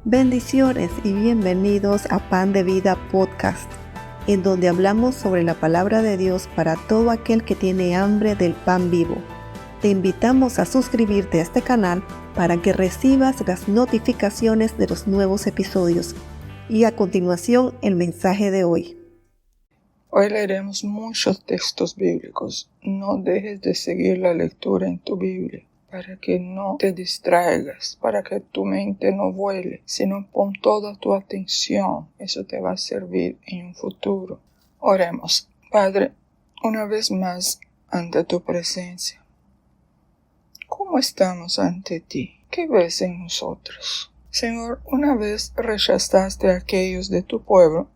Bendiciones y bienvenidos a Pan de Vida Podcast, en donde hablamos sobre la palabra de Dios para todo aquel que tiene hambre del pan vivo. Te invitamos a suscribirte a este canal para que recibas las notificaciones de los nuevos episodios. Y a continuación, el mensaje de hoy. Hoy leeremos muchos textos bíblicos. No dejes de seguir la lectura en tu Biblia para que no te distraigas, para que tu mente no vuele, sino pon toda tu atención. Eso te va a servir en un futuro. Oremos. Padre, una vez más ante tu presencia. ¿Cómo estamos ante ti? ¿Qué ves en nosotros? Señor, una vez rechazaste a aquellos de tu pueblo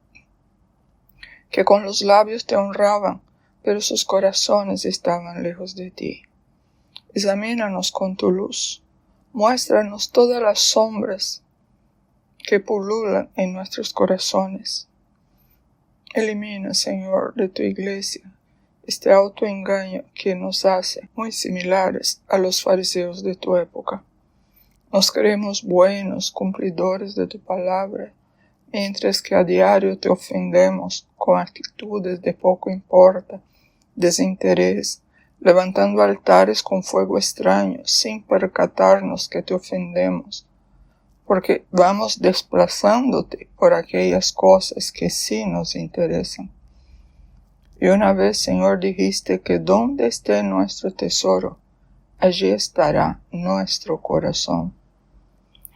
que con los labios te honraban, pero sus corazones estaban lejos de ti. Examínanos con tu luz. Muéstranos todas las sombras que pululan en nuestros corazones. Elimina, Señor, de tu iglesia este autoengaño que nos hace muy similares a los fariseos de tu época. Nos creemos buenos, cumplidores de tu palabra, mientras que a diario te ofendemos con actitudes de poco importa, desinterés, levantando altares con fuego extraño, sin percatarnos que te ofendemos, porque vamos desplazándote por aquellas cosas que sí nos interesan. Y una vez, Señor, dijiste que donde esté nuestro tesoro, allí estará nuestro corazón.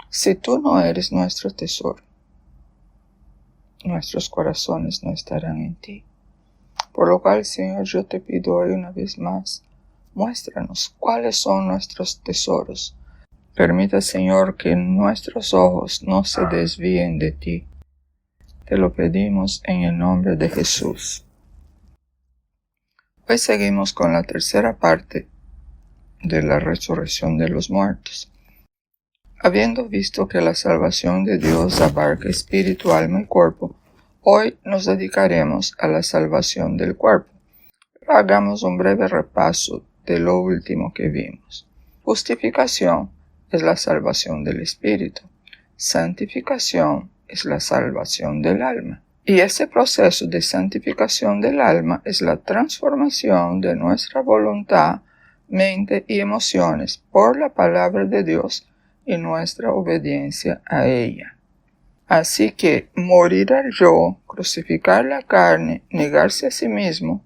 Si tú no eres nuestro tesoro, nuestros corazones no estarán en ti. Por lo cual, Señor, yo te pido hoy una vez más, muéstranos cuáles son nuestros tesoros. Permita, Señor, que nuestros ojos no se desvíen de ti. Te lo pedimos en el nombre de Jesús. Hoy seguimos con la tercera parte de la resurrección de los muertos. Habiendo visto que la salvación de Dios abarca espíritu, alma y cuerpo, hoy nos dedicaremos a la salvación del cuerpo. Hagamos un breve repaso de lo último que vimos. Justificación es la salvación del espíritu. Santificación es la salvación del alma. Y ese proceso de santificación del alma es la transformación de nuestra voluntad, mente y emociones por la palabra de Dios y nuestra obediencia a ella. Así que morir al yo, crucificar la carne, negarse a sí mismo,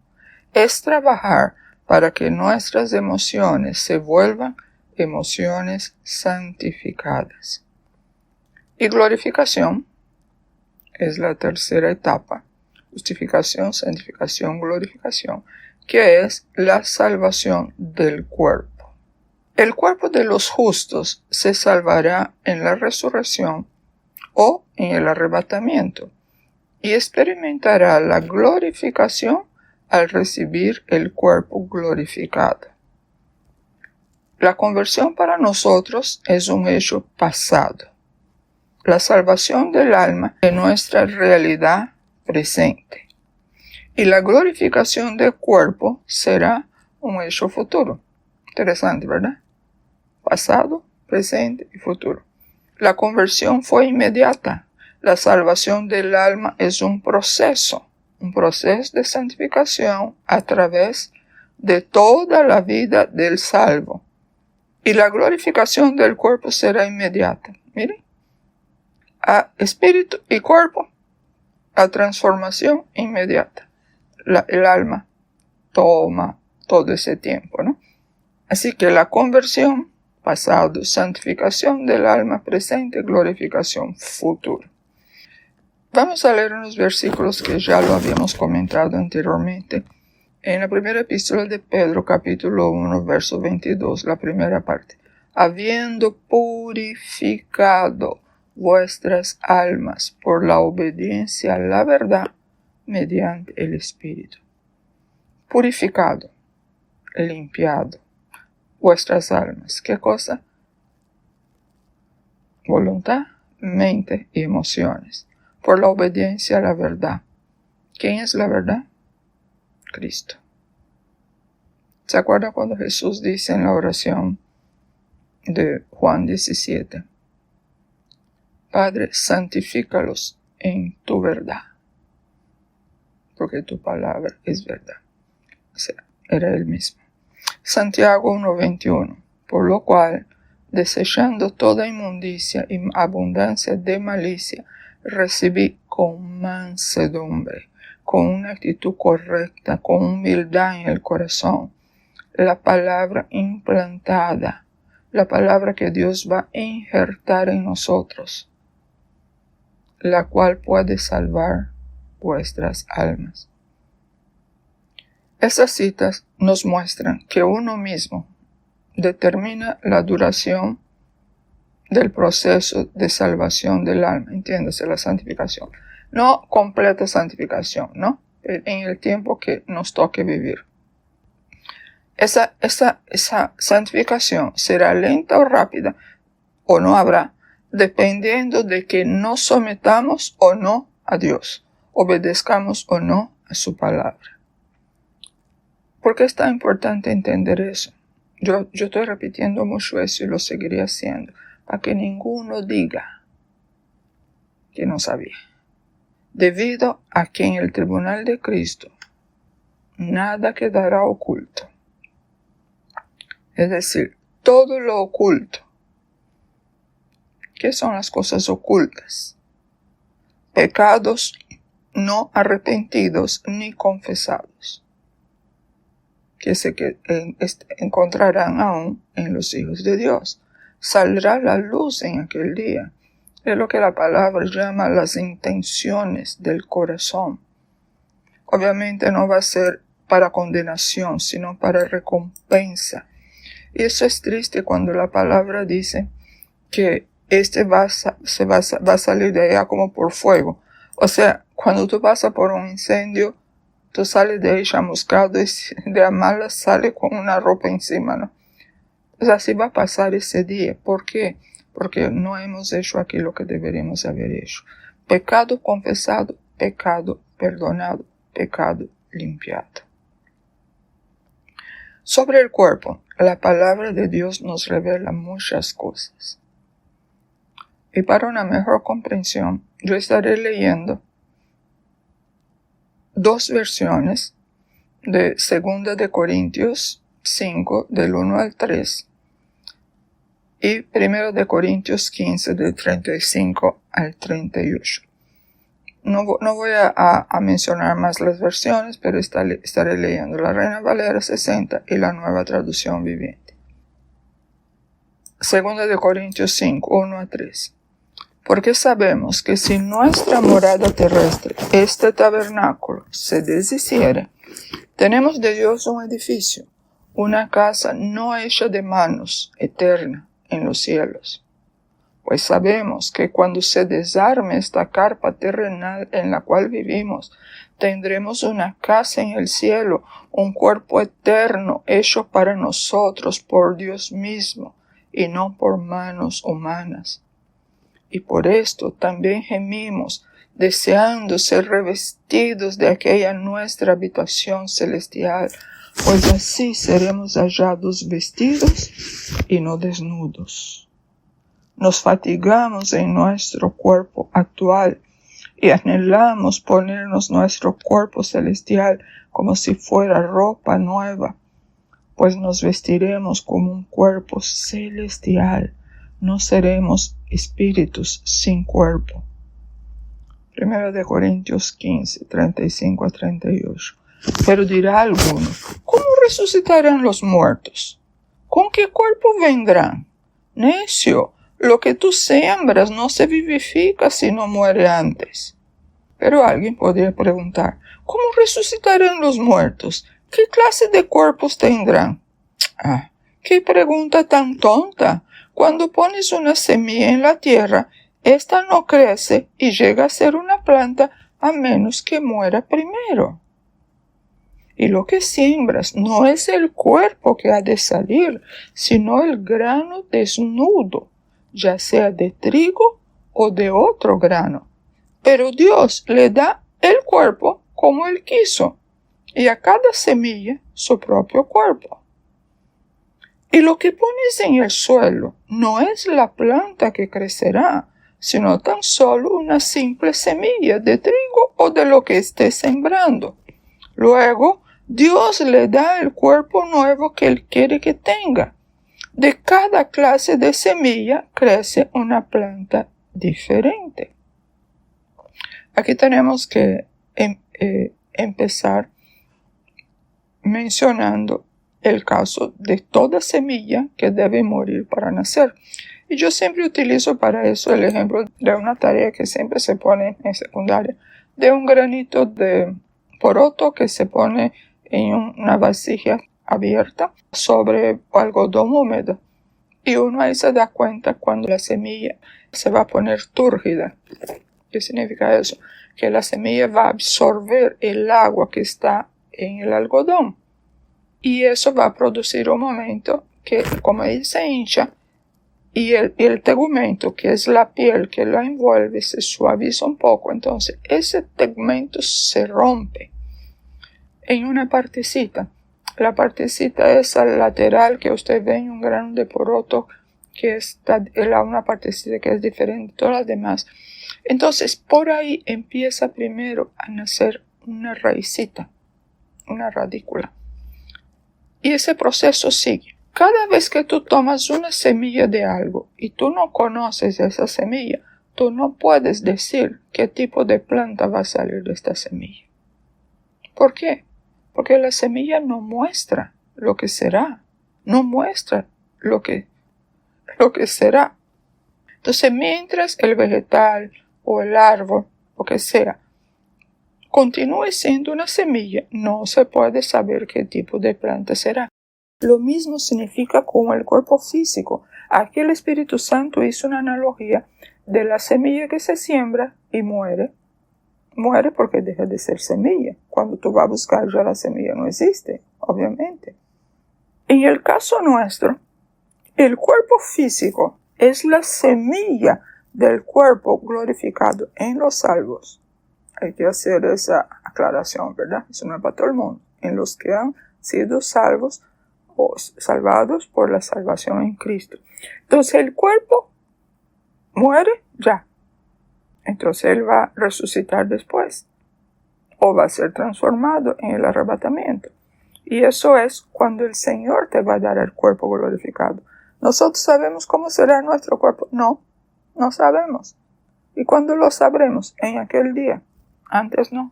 es trabajar para que nuestras emociones se vuelvan emociones santificadas. Y glorificación es la tercera etapa, justificación, santificación, glorificación, que es la salvación del cuerpo. El cuerpo de los justos se salvará en la resurrección o en el arrebatamiento y experimentará la glorificación al recibir el cuerpo glorificado. La conversión para nosotros es un hecho pasado. La salvación del alma es nuestra realidad presente. Y la glorificación del cuerpo será un hecho futuro. Interesante, ¿verdad? Pasado, presente y futuro. La conversión fue inmediata. La salvación del alma es un proceso de santificación a través de toda la vida del salvo. Y la glorificación del cuerpo será inmediata. Miren. A espíritu y cuerpo, a transformación inmediata. El alma toma todo ese tiempo, ¿no? Así que la conversión, pasado, santificación del alma presente, glorificación futura. Vamos a leer unos versículos que ya lo habíamos comentado anteriormente. En la primera epístola de Pedro, capítulo 1, verso 22, la primera parte. Habiendo purificado vuestras almas por la obediencia a la verdad mediante el Espíritu. Purificado, limpiado vuestras almas. ¿Qué cosa? Voluntad, mente y emociones. Por la obediencia a la verdad. ¿Quién es la verdad? Cristo. ¿Se acuerda cuando Jesús dice en la oración de Juan 17? Padre, santifícalos en tu verdad, porque tu palabra es verdad. O sea, era él mismo. Santiago 1:21, por lo cual, desechando toda inmundicia y abundancia de malicia, recibí con mansedumbre, con una actitud correcta, con humildad en el corazón, la palabra implantada, la palabra que Dios va a injertar en nosotros, la cual puede salvar vuestras almas. Esas citas nos muestran que uno mismo determina la duración del proceso de salvación del alma, entiéndase, la santificación. No completa santificación, ¿no? En el tiempo que nos toque vivir. Esa santificación será lenta o rápida, o no habrá, dependiendo de que nos sometamos o no a Dios, obedezcamos o no a su palabra. ¿Por qué es tan importante entender eso? Yo estoy repitiendo mucho eso y lo seguiré haciendo, para que ninguno diga que no sabía. Debido a que en el tribunal de Cristo nada quedará oculto. Es decir, todo lo oculto. ¿Qué son las cosas ocultas? Pecados no arrepentidos ni confesados, que se encontrarán aún en los hijos de Dios. Saldrá la luz en aquel día. Es lo que la palabra llama las intenciones del corazón. Obviamente no va a ser para condenación, sino para recompensa. Y eso es triste cuando la palabra dice que va a salir de allá como por fuego. O sea, cuando tú pasas por un incendio, tú sales de ahí chamuscado y de a malas sale con una ropa encima, ¿no? Pues así va a pasar ese día. ¿Por qué? Porque no hemos hecho aquí lo que deberíamos haber hecho. Pecado confesado, pecado perdonado, pecado limpiado. Sobre el cuerpo, la palabra de Dios nos revela muchas cosas. Y para una mejor comprensión, yo estaré leyendo dos versiones de 2 de Corintios 5, del 1 al 3, y 1 de Corintios 15, del 35 al 38. No voy a mencionar más las versiones, pero estaré leyendo la Reina Valera 60 y la Nueva Traducción Viviente. 2 de Corintios 5, 1 a 3. Porque sabemos que si nuestra morada terrestre, este tabernáculo, se deshiciere, tenemos de Dios un edificio, una casa no hecha de manos, eterna, en los cielos. Pues sabemos que cuando se desarme esta carpa terrenal en la cual vivimos, tendremos una casa en el cielo, un cuerpo eterno hecho para nosotros por Dios mismo, y no por manos humanas. Y por esto también gemimos, deseando ser revestidos de aquella nuestra habitación celestial, pues así seremos hallados vestidos y no desnudos. Nos fatigamos en nuestro cuerpo actual y anhelamos ponernos nuestro cuerpo celestial como si fuera ropa nueva, pues nos vestiremos como un cuerpo celestial, no seremos espíritus sin cuerpo. 1 de Corintios 15, 35 a 38. Pero dirá alguno, ¿cómo resucitarán los muertos? ¿Con qué cuerpo vendrán? Necio, lo que tú siembras no se vivifica si no muere antes. Pero alguien podría preguntar, ¿cómo resucitarán los muertos? ¿Qué clase de cuerpos tendrán? Ah, qué pregunta tan tonta. Cuando pones una semilla en la tierra, ésta no crece y llega a ser una planta a menos que muera primero. Y lo que siembras no es el cuerpo que ha de salir, sino el grano desnudo, ya sea de trigo o de otro grano. Pero Dios le da el cuerpo como Él quiso, y a cada semilla su propio cuerpo. Y lo que pones en el suelo no es la planta que crecerá, sino tan solo una simple semilla de trigo o de lo que esté sembrando. Luego, Dios le da el cuerpo nuevo que Él quiere que tenga. De cada clase de semilla crece una planta diferente. Aquí tenemos que empezar mencionando el caso de toda semilla que debe morir para nacer. Y yo siempre utilizo para eso el ejemplo de una tarea que siempre se pone en secundaria, de un granito de poroto que se pone en una vasija abierta sobre algodón húmedo. Y uno ahí se da cuenta cuando la semilla se va a poner túrgida. ¿Qué significa eso? Que la semilla va a absorber el agua que está en el algodón. Y eso va a producir un momento que, como él se hincha, y el tegumento, que es la piel que lo envuelve, se suaviza un poco. Entonces, ese tegumento se rompe en una partecita. La partecita esa lateral que usted ve en un grano de poroto, que está una partecita que es diferente de todas las demás. Entonces, por ahí empieza primero a nacer una raicita, una radícula. Y ese proceso sigue. Cada vez que tú tomas una semilla de algo y tú no conoces esa semilla, tú no puedes decir qué tipo de planta va a salir de esta semilla. ¿Por qué? Porque la semilla no muestra lo que será, no muestra lo que será. Entonces, mientras el vegetal o el árbol, lo que sea, continúe siendo una semilla, no se puede saber qué tipo de planta será. Lo mismo significa con el cuerpo físico. Aquí el Espíritu Santo hizo una analogía de la semilla que se siembra y muere. Muere porque deja de ser semilla. Cuando tú vas a buscar ya la semilla no existe, obviamente. En el caso nuestro, el cuerpo físico es la semilla del cuerpo glorificado en los salvos. Hay que hacer esa aclaración, ¿verdad? Eso no es para todo el mundo. En los que han sido salvos o salvados por la salvación en Cristo. Entonces el cuerpo muere ya. Entonces él va a resucitar después. O va a ser transformado en el arrebatamiento. Y eso es cuando el Señor te va a dar el cuerpo glorificado. ¿Nosotros sabemos cómo será nuestro cuerpo? No, no sabemos. ¿Y cuándo lo sabremos? En aquel día. Antes no.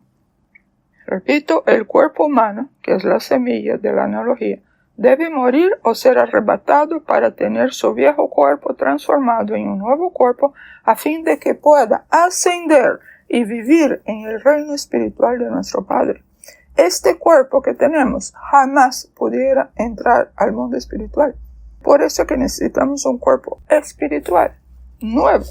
Repito, el cuerpo humano, que es la semilla de la analogía, debe morir o ser arrebatado para tener su viejo cuerpo transformado en un nuevo cuerpo a fin de que pueda ascender y vivir en el reino espiritual de nuestro Padre. Este cuerpo que tenemos jamás pudiera entrar al mundo espiritual. Por eso que necesitamos un cuerpo espiritual, nuevo.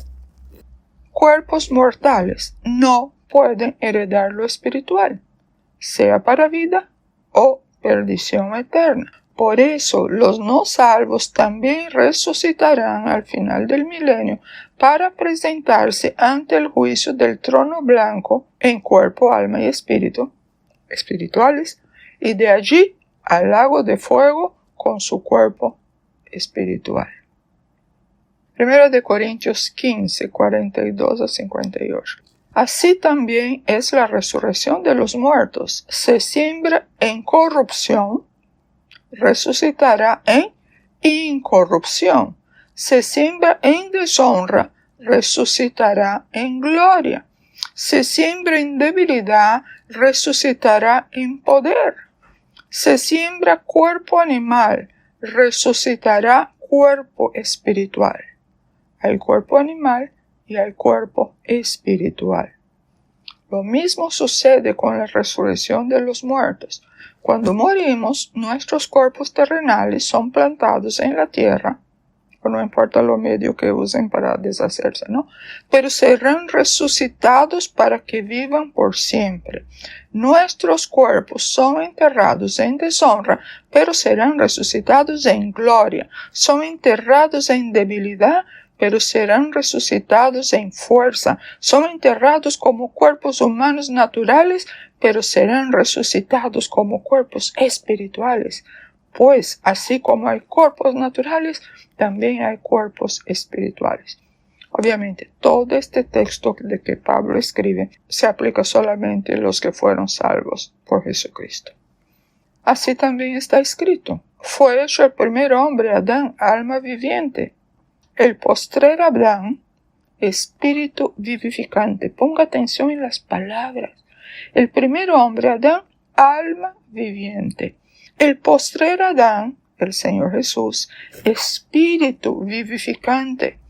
Cuerpos mortales no pueden heredar lo espiritual, sea para vida o perdición eterna. Por eso los no salvos también resucitarán al final del milenio para presentarse ante el juicio del trono blanco en cuerpo, alma y espíritu, espirituales, y de allí al lago de fuego con su cuerpo espiritual. 1 Corintios 15, 42 a 58. Así también es la resurrección de los muertos. Se siembra en corrupción, resucitará en incorrupción. Se siembra en deshonra, resucitará en gloria. Se siembra en debilidad, resucitará en poder. Se siembra cuerpo animal, resucitará cuerpo espiritual. Al cuerpo animal y al cuerpo espiritual. Lo mismo sucede con la resurrección de los muertos. Cuando morimos, nuestros cuerpos terrenales son plantados en la tierra, o no importa lo medio que usen para deshacerse, ¿no? Pero serán resucitados para que vivan por siempre. Nuestros cuerpos son enterrados en deshonra, pero serán resucitados en gloria. Son enterrados en debilidad, pero serán resucitados en fuerza. Son enterrados como cuerpos humanos naturales, pero serán resucitados como cuerpos espirituales. Pues, así como hay cuerpos naturales, también hay cuerpos espirituales. Obviamente, todo este texto de que Pablo escribe se aplica solamente a los que fueron salvos por Jesucristo. Así también está escrito: fue hecho el primer hombre, Adán, alma viviente. El postrer Adán, espíritu vivificante. Ponga atención en las palabras. El primer hombre, Adán, alma viviente. El postrer Adán, el Señor Jesús, espíritu vivificante.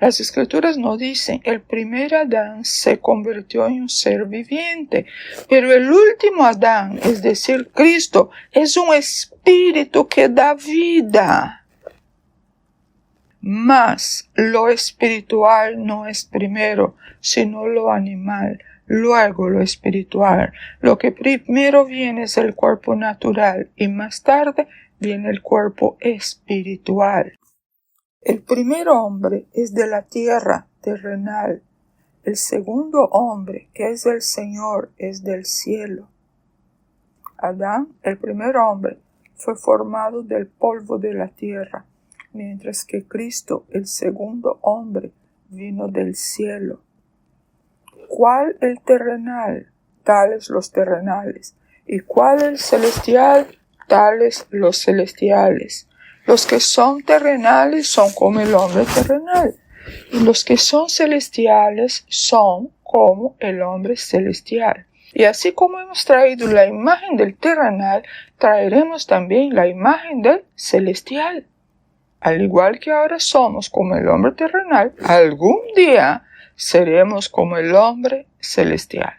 Las Escrituras no dicen: el primer Adán se convirtió en un ser viviente, pero el último Adán, es decir, Cristo, es un espíritu que da vida. Mas lo espiritual no es primero, sino lo animal, luego lo espiritual. Lo que primero viene es el cuerpo natural y más tarde viene el cuerpo espiritual. El primer hombre es de la tierra terrenal. El segundo hombre, que es el Señor, es del cielo. Adán, el primer hombre, fue formado del polvo de la tierra, mientras que Cristo, el segundo hombre, vino del cielo. ¿Cuál el terrenal? Tales los terrenales. ¿Y cuál el celestial? Tales los celestiales. Los que son terrenales son como el hombre terrenal, y los que son celestiales son como el hombre celestial. Y así como hemos traído la imagen del terrenal, traeremos también la imagen del celestial. Al igual que ahora somos como el hombre terrenal, algún día seremos como el hombre celestial.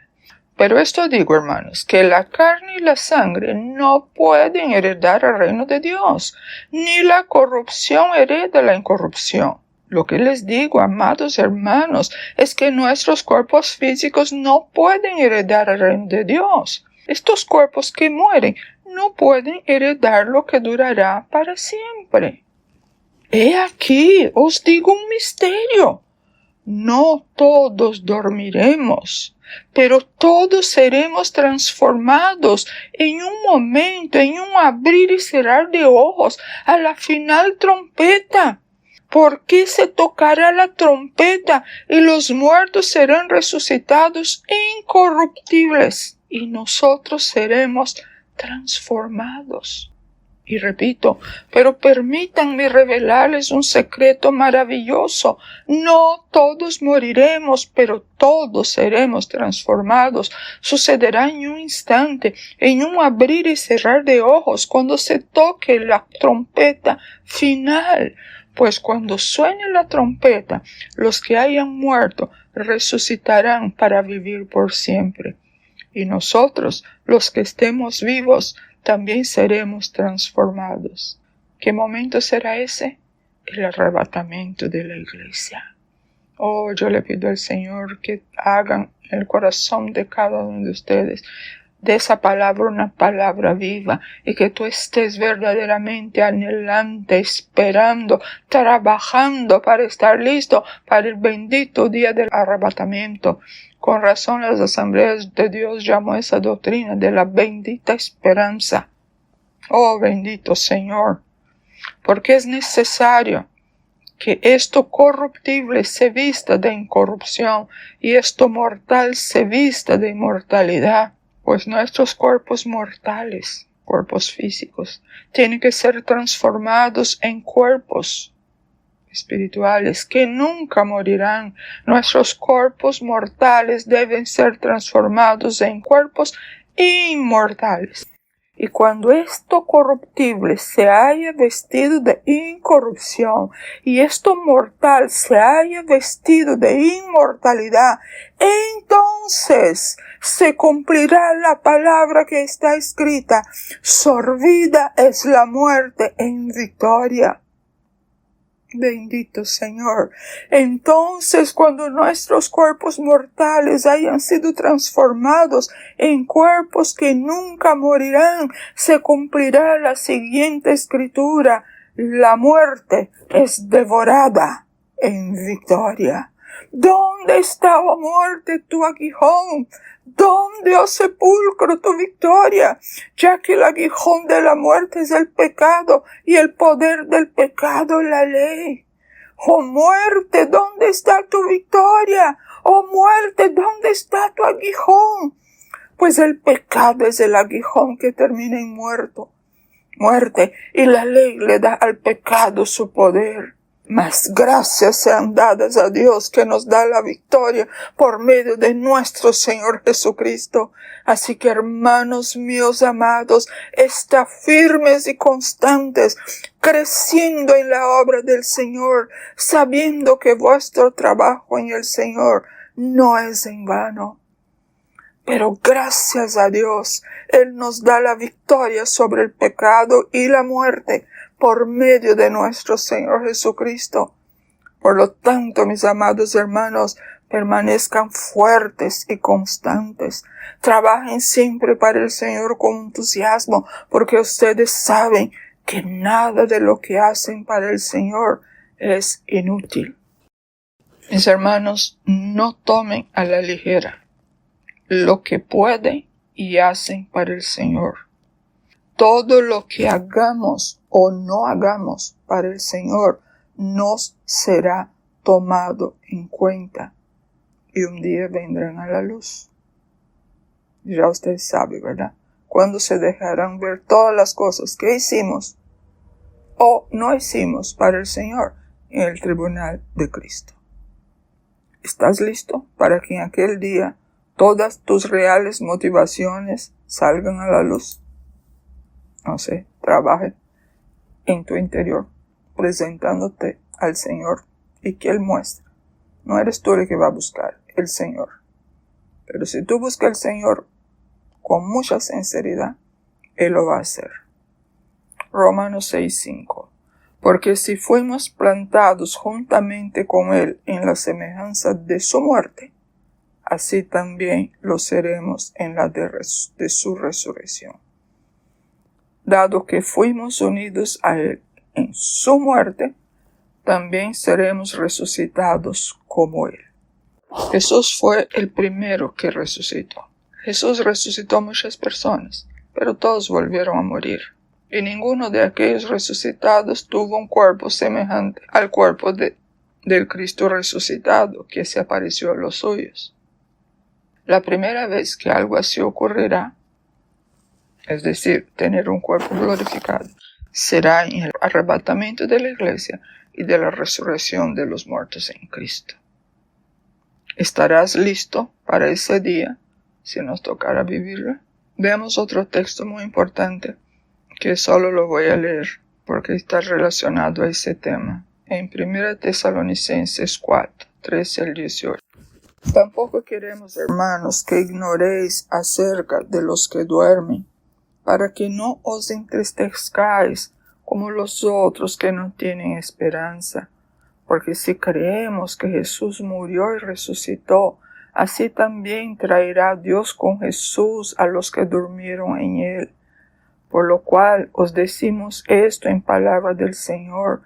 Pero esto digo, hermanos, que la carne y la sangre no pueden heredar el reino de Dios, ni la corrupción hereda la incorrupción. Lo que les digo, amados hermanos, es que nuestros cuerpos físicos no pueden heredar el reino de Dios. Estos cuerpos que mueren no pueden heredar lo que durará para siempre. He aquí, os digo un misterio. No todos dormiremos, pero todos seremos transformados en un momento, en un abrir y cerrar de ojos, a la final trompeta. Porque se tocará la trompeta y los muertos serán resucitados incorruptibles y nosotros seremos transformados. Y repito, pero permítanme revelarles un secreto maravilloso. No todos moriremos, pero todos seremos transformados. Sucederá en un instante, en un abrir y cerrar de ojos, cuando se toque la trompeta final. Pues cuando suene la trompeta, los que hayan muerto resucitarán para vivir por siempre. Y nosotros, los que estemos vivos, también seremos transformados. ¿Qué momento será ese? El arrebatamiento de la iglesia. Oh, yo le pido al Señor que hagan en el corazón de cada uno de ustedes de esa palabra una palabra viva, y que tú estés verdaderamente anhelante, esperando, trabajando para estar listo para el bendito día del arrebatamiento. Con razón las asambleas de Dios llamó esa doctrina de la bendita esperanza. Oh, bendito Señor, porque es necesario que esto corruptible se vista de incorrupción y esto mortal se vista de inmortalidad. Pues nuestros cuerpos mortales, cuerpos físicos, tienen que ser transformados en cuerpos espirituales que nunca morirán. Nuestros cuerpos mortales deben ser transformados en cuerpos inmortales. Y cuando esto corruptible se haya vestido de incorrupción y esto mortal se haya vestido de inmortalidad, entonces se cumplirá la palabra que está escrita: sorbida es la muerte en victoria. Bendito Señor. Entonces, cuando nuestros cuerpos mortales hayan sido transformados en cuerpos que nunca morirán, se cumplirá la siguiente escritura: la muerte es devorada en victoria. ¿Dónde está, oh muerte, tu aguijón? ¿Dónde, oh sepulcro, tu victoria? Ya que el aguijón de la muerte es el pecado y el poder del pecado la ley. Oh muerte, ¿dónde está tu victoria? Oh muerte, ¿dónde está tu aguijón? Pues el pecado es el aguijón que termina en muerte, y la ley le da al pecado su poder. Mas gracias sean dadas a Dios que nos da la victoria por medio de nuestro Señor Jesucristo. Así que, hermanos míos amados, estad firmes y constantes, creciendo en la obra del Señor, sabiendo que vuestro trabajo en el Señor no es en vano. Pero gracias a Dios, Él nos da la victoria sobre el pecado y la muerte por medio de nuestro Señor Jesucristo. Por lo tanto, mis amados hermanos, permanezcan fuertes y constantes. Trabajen siempre para el Señor con entusiasmo, porque ustedes saben que nada de lo que hacen para el Señor es inútil. Mis hermanos, no tomen a la ligera lo que pueden y hacen para el Señor. Todo lo que hagamos o no hagamos para el Señor nos será tomado en cuenta y un día vendrán a la luz. Ya usted sabe, ¿verdad? Cuando se dejarán ver todas las cosas que hicimos o no hicimos para el Señor en el tribunal de Cristo. ¿Estás listo para que en aquel día todas tus reales motivaciones salgan a la luz? No sé, trabaje en tu interior, presentándote al Señor y que Él muestre. No eres tú el que va a buscar, el Señor. Pero si tú buscas al Señor con mucha sinceridad, Él lo va a hacer. Romanos 6:5. Porque si fuimos plantados juntamente con Él en la semejanza de su muerte, así también lo seremos en la de su resurrección. Dado que fuimos unidos a Él en su muerte, también seremos resucitados como Él. Jesús fue el primero que resucitó. Jesús resucitó muchas personas, pero todos volvieron a morir. Y ninguno de aquellos resucitados tuvo un cuerpo semejante al cuerpo del Cristo resucitado que se apareció a los suyos. La primera vez que algo así ocurrirá, es decir, tener un cuerpo glorificado, será en el arrebatamiento de la iglesia y de la resurrección de los muertos en Cristo. ¿Estarás listo para ese día si nos tocará vivirlo? Veamos otro texto muy importante que solo lo voy a leer porque está relacionado a ese tema. En 1 Tesalonicenses 4, 13 al 18. Tampoco queremos, hermanos, que ignoréis acerca de los que duermen, para que no os entristezcáis como los otros que no tienen esperanza. Porque si creemos que Jesús murió y resucitó, así también traerá Dios con Jesús a los que durmieron en Él. Por lo cual os decimos esto en palabra del Señor,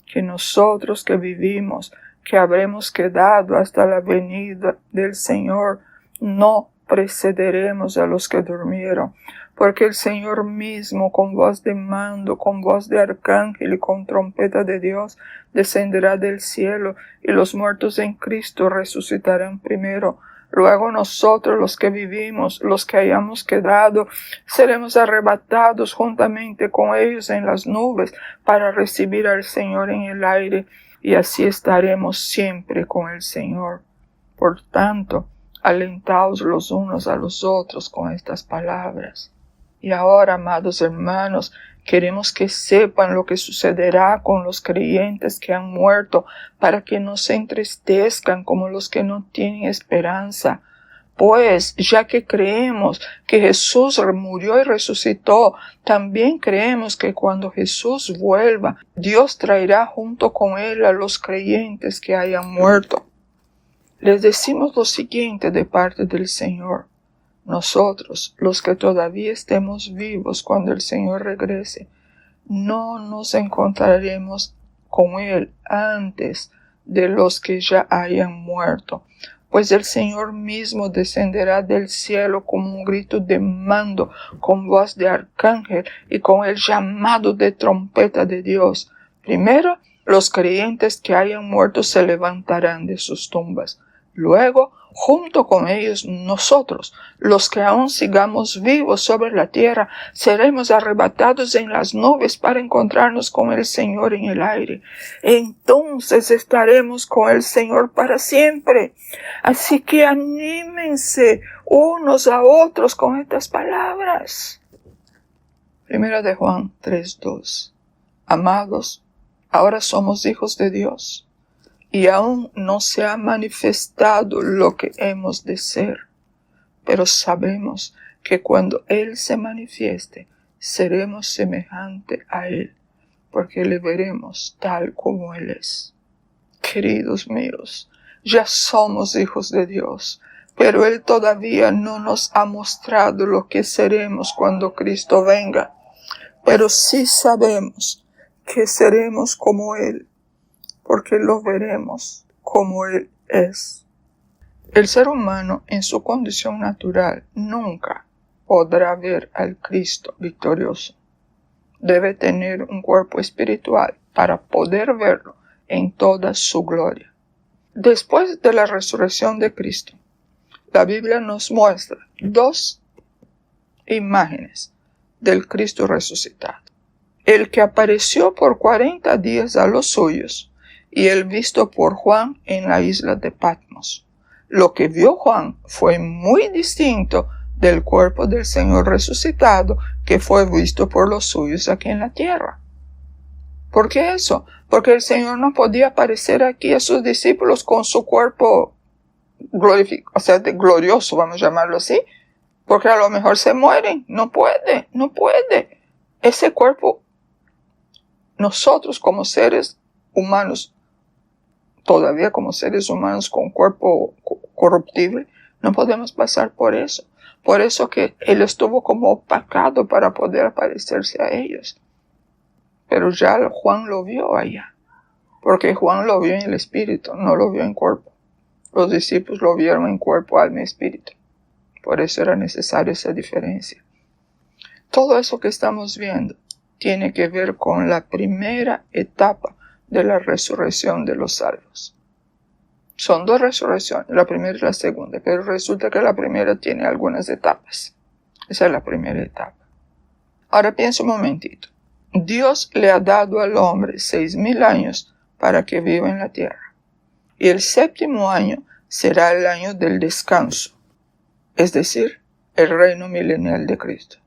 que nosotros que vivimos, que habremos quedado hasta la venida del Señor, no precederemos a los que durmieron, porque el Señor mismo, con voz de mando, con voz de arcángel y con trompeta de Dios, descenderá del cielo, y los muertos en Cristo resucitarán primero. Luego nosotros, los que vivimos, los que hayamos quedado, seremos arrebatados juntamente con ellos en las nubes para recibir al Señor en el aire, y así estaremos siempre con el Señor. Por tanto, alentaos los unos a los otros con estas palabras. Y ahora, amados hermanos, queremos que sepan lo que sucederá con los creyentes que han muerto, para que no se entristezcan como los que no tienen esperanza. Pues, ya que creemos que Jesús murió y resucitó, también creemos que cuando Jesús vuelva, Dios traerá junto con Él a los creyentes que hayan muerto. Les decimos lo siguiente de parte del Señor. Nosotros, los que todavía estemos vivos cuando el Señor regrese, no nos encontraremos con Él antes de los que ya hayan muerto, pues el Señor mismo descenderá del cielo con un grito de mando, con voz de arcángel y con el llamado de trompeta de Dios. Primero, Los creyentes que hayan muerto se levantarán de sus tumbas. Luego, junto con ellos, nosotros, los que aún sigamos vivos sobre la tierra, seremos arrebatados en las nubes para encontrarnos con el Señor en el aire. Entonces estaremos con el Señor para siempre. Así que anímense unos a otros con estas palabras. Primera de Juan 3:2. Amados, ahora somos hijos de Dios, y aún no se ha manifestado lo que hemos de ser, pero sabemos que cuando Él se manifieste, seremos semejantes a Él, porque le veremos tal como Él es. Queridos míos, ya somos hijos de Dios, pero Él todavía no nos ha mostrado lo que seremos cuando Cristo venga, pero sí sabemos que seremos como Él, porque lo veremos como Él es. El ser humano en su condición natural nunca podrá ver al Cristo victorioso. Debe tener un cuerpo espiritual para poder verlo en toda su gloria. Después de la resurrección de Cristo, la Biblia nos muestra dos imágenes del Cristo resucitado. El que apareció por 40 días a los suyos, y el visto por Juan en la isla de Patmos. Lo que vio Juan fue muy distinto del cuerpo del Señor resucitado que fue visto por los suyos aquí en la tierra. ¿Por qué eso? Porque el Señor no podía aparecer aquí a sus discípulos con su cuerpo glorioso, vamos a llamarlo así, porque a lo mejor se mueren. No puede. Ese cuerpo, nosotros como seres humanos, todavía como seres humanos con cuerpo corruptible, no podemos pasar por eso. Por eso que Él estuvo como opacado para poder aparecerse a ellos. Pero ya Juan lo vio allá, porque Juan lo vio en el espíritu, no lo vio en cuerpo. Los discípulos lo vieron en cuerpo, alma y espíritu. Por eso era necesaria esa diferencia. Todo eso que estamos viendo tiene que ver con la primera etapa de la resurrección de los salvos. Son dos resurrecciones, la primera y la segunda, pero resulta que la primera tiene algunas etapas. Esa es la primera etapa. Ahora piensa un momentito. Dios le ha dado al hombre 6,000 años para que viva en la tierra. Y el 7º año será el año del descanso, es decir, el reino milenial de Cristo.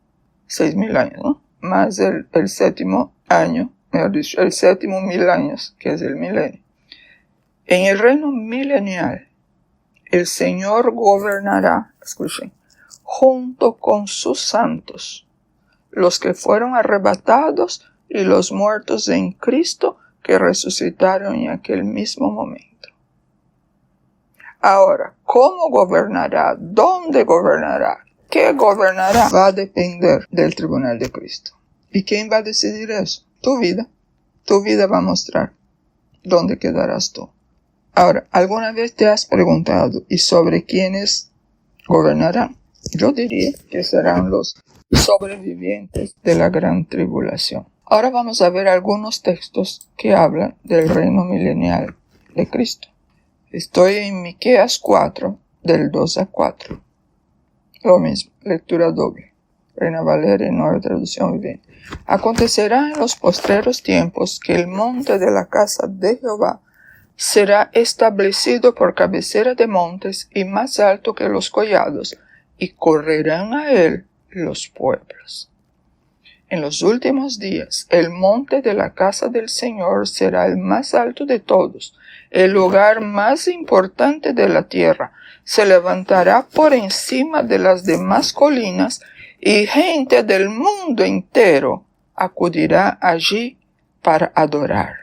6,000 años, ¿no? Más el 7º año, mejor dicho, el 7º 1,000 años, que es el milenio. En el reino milenial, el Señor gobernará, escuchen, junto con sus santos, los que fueron arrebatados y los muertos en Cristo que resucitaron en aquel mismo momento. Ahora, ¿cómo gobernará? ¿Dónde gobernará? ¿Qué gobernará? Va a depender del tribunal de Cristo. ¿Y quién va a decidir eso? Tu vida. Tu vida va a mostrar dónde quedarás tú. Ahora, ¿alguna vez te has preguntado y sobre quiénes gobernarán? Yo diría que serán los sobrevivientes de la gran tribulación. Ahora vamos a ver algunos textos que hablan del reino milenial de Cristo. Estoy en Miqueas 4, del 2 a 4. Lo mismo, lectura doble. Reina Valera, Nueva Traducción Viviente. Acontecerá en los postreros tiempos que el monte de la casa de Jehová será establecido por cabecera de montes y más alto que los collados, y correrán a él los pueblos. En los últimos días, el monte de la casa del Señor será el más alto de todos, el lugar más importante de la tierra. Se levantará por encima de las demás colinas, y gente del mundo entero acudirá allí para adorar.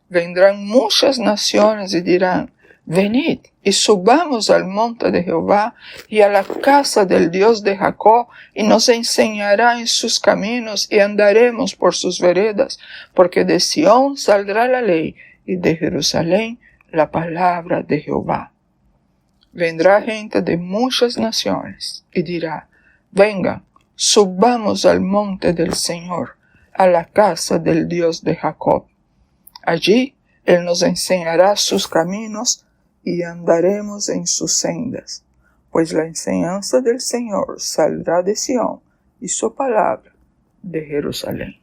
Vendrán muchas naciones y dirán: venid y subamos al monte de Jehová y a la casa del Dios de Jacob, y nos enseñará en sus caminos y andaremos por sus veredas, porque de Sión saldrá la ley y de Jerusalén la palabra de Jehová. Vendrá gente de muchas naciones y dirá: vengan, subamos al monte del Señor, a la casa del Dios de Jacob. Allí Él nos enseñará sus caminos y andaremos en sus sendas, pues la enseñanza del Señor saldrá de Sión y su palabra de Jerusalén.